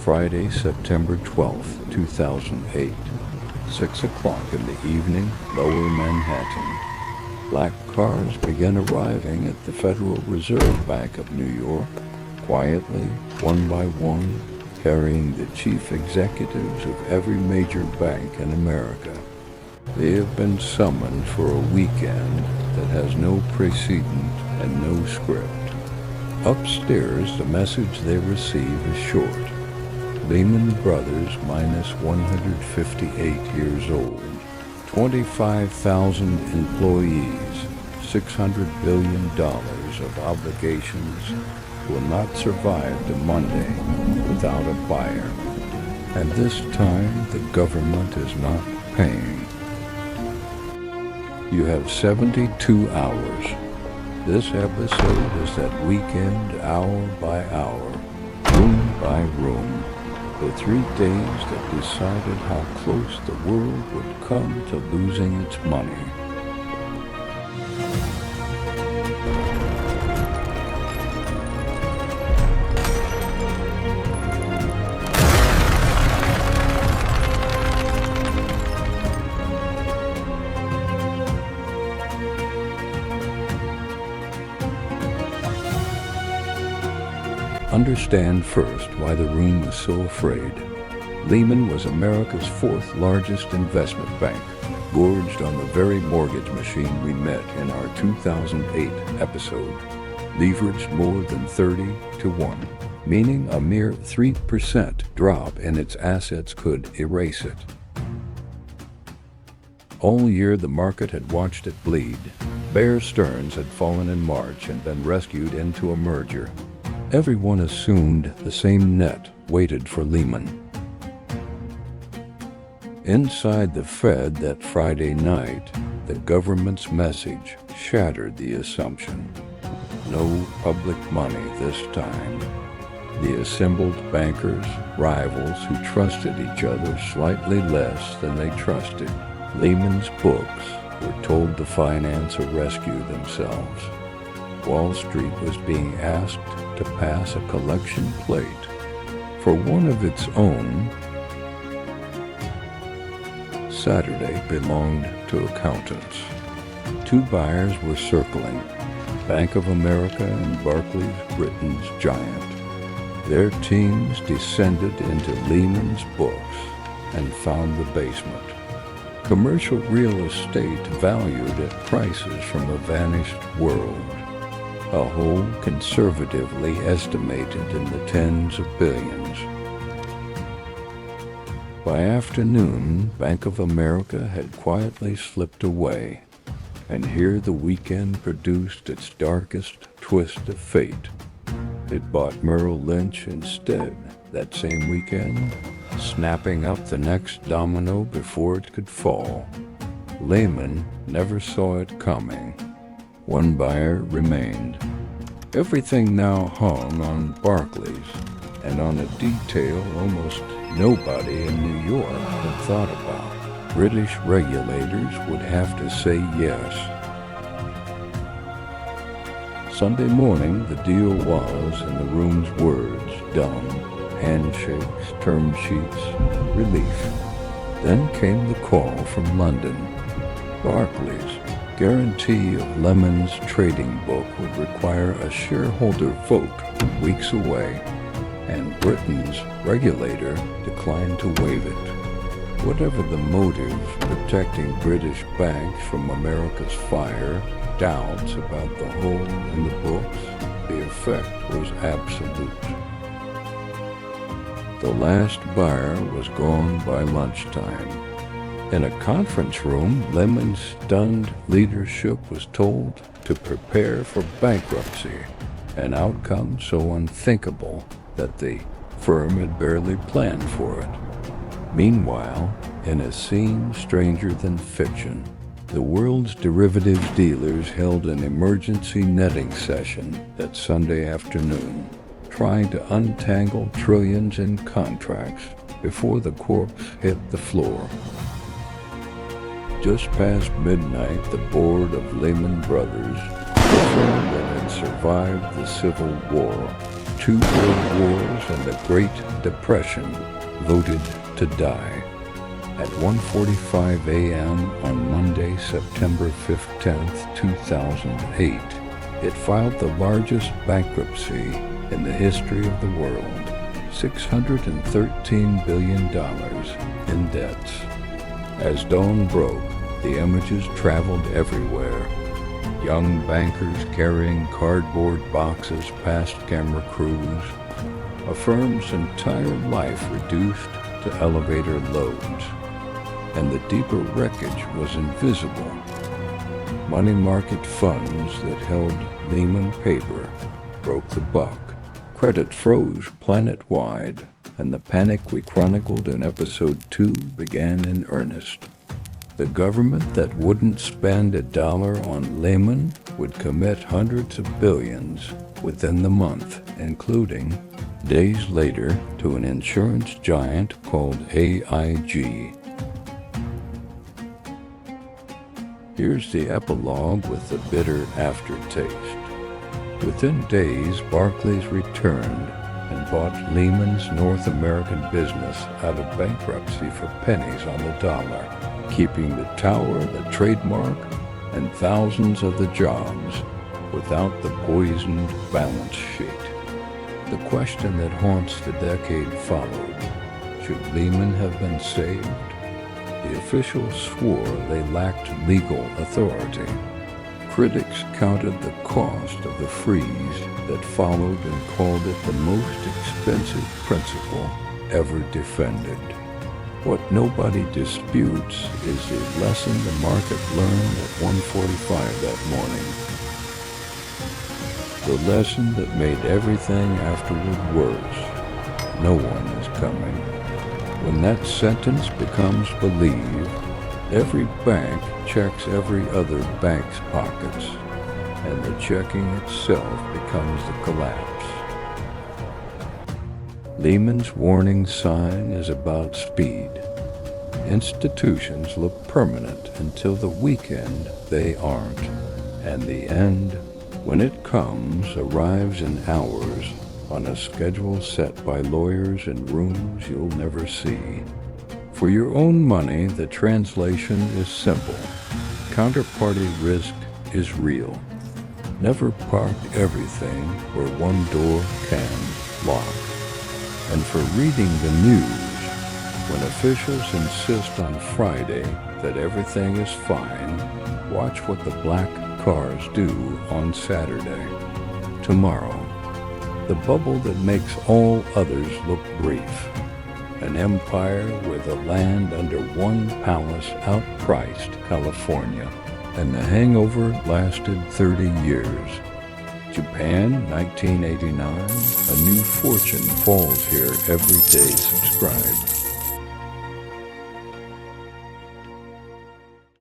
Friday, September 12, 2008, 6 o'clock in the evening, Lower Manhattan. Black cars began arriving at the Federal Reserve Bank of New York, quietly, one by one, carrying the chief executives of every major bank in America. They have been summoned for a weekend that has no precedent and no script. Upstairs, the message they receive is short. Lehman Brothers minus 158 years old, 25,000 employees, $600 billion of obligations will not survive the Monday without a buyer. And this time, the government is not paying. You have 72 hours. This episode is that weekend, hour by hour, room by room. The 3 days that decided how close the world would come to losing its money. Understand first why the room was so afraid. Lehman was America's 4th largest investment bank, gorged on the very mortgage machine we met in our 2008 episode, leveraged more than 30-1, meaning a mere 3% drop in its assets could erase it. All year the market had watched it bleed. Bear Stearns had fallen in March and been rescued into a merger. Everyone assumed the same net waited for Lehman. Inside the Fed that Friday night, the government's message shattered the assumption. No public money this time. The assembled bankers, rivals who trusted each other slightly less than they trusted Lehman's books, were told to finance or rescue themselves. Wall Street was being asked to pass a collection plate for one of its own. Saturday belonged to accountants. 2 buyers were circling, Bank of America and Barclays, Britain's giant. Their teams descended into Lehman's books and found the basement. Commercial real estate valued at prices from a vanished world. A hole conservatively estimated in the tens of billions. By afternoon, Bank of America had quietly slipped away, and here the weekend produced its darkest twist of fate. It bought Merrill Lynch instead that same weekend, snapping up the next domino before it could fall. Lehman never saw it coming. 1 buyer remained. Everything now hung on Barclays, and on a detail almost nobody in New York had thought about. British regulators would have to say yes. Sunday morning, the deal was, in the room's words, done. Handshakes, term sheets, relief. Then came the call from London. Barclays' guarantee of Lehman's trading book would require a shareholder vote weeks away, and Britain's regulator declined to waive it. Whatever the motive protecting British banks from America's fire, doubts about the hole in the books, the effect was absolute. The last buyer was gone by lunchtime. In a conference room, Lehman's stunned leadership was told to prepare for bankruptcy, an outcome so unthinkable that the firm had barely planned for it. Meanwhile, in a scene stranger than fiction, the world's derivatives dealers held an emergency netting session that Sunday afternoon, trying to untangle trillions in contracts before the corpse hit the floor. Just past midnight, the board of Lehman Brothers, the firm that had survived the Civil War, 2 world wars and the Great Depression, voted to die. At 1:45 a.m. on Monday, September 15, 2008, it filed the largest bankruptcy in the history of the world, $613 billion in debts. As dawn broke, the images traveled everywhere. Young bankers carrying cardboard boxes past camera crews, a firm's entire life reduced to elevator loads, and the deeper wreckage was invisible. Money market funds that held Lehman paper broke the buck. Credit froze planet-wide, and the panic we chronicled in episode 2 began in earnest. The government that wouldn't spend $1 on Lehman would commit hundreds of billions within the month, including, days later, to an insurance giant called AIG. Here's the epilogue with the bitter aftertaste. Within days, Barclays returned and bought Lehman's North American business out of bankruptcy for pennies on the dollar, keeping the tower, the trademark, and thousands of the jobs without the poisoned balance sheet. The question that haunts the decade followed: should Lehman have been saved? The officials swore they lacked legal authority. Critics counted the cost of the freeze that followed and called it the most expensive principle ever defended. What nobody disputes is the lesson the market learned at 1:45 that morning. The lesson that made everything afterward worse. No one is coming. When that sentence becomes believed, every bank checks every other bank's pockets, and the checking itself becomes the collapse. Lehman's warning sign is about speed. Institutions look permanent until the weekend they aren't, and the end, when it comes, arrives in hours on a schedule set by lawyers in rooms you'll never see. For your own money, the translation is simple. Counterparty risk is real. Never park everything where one door can lock. And for reading the news, when officials insist on Friday that everything is fine, watch what the black cars do on Saturday. Tomorrow, the bubble that makes all others look brief. An empire where the land under one palace outpriced California, and the hangover lasted 30 years. Japan, 1989, a new fortune falls here every day. Subscribe.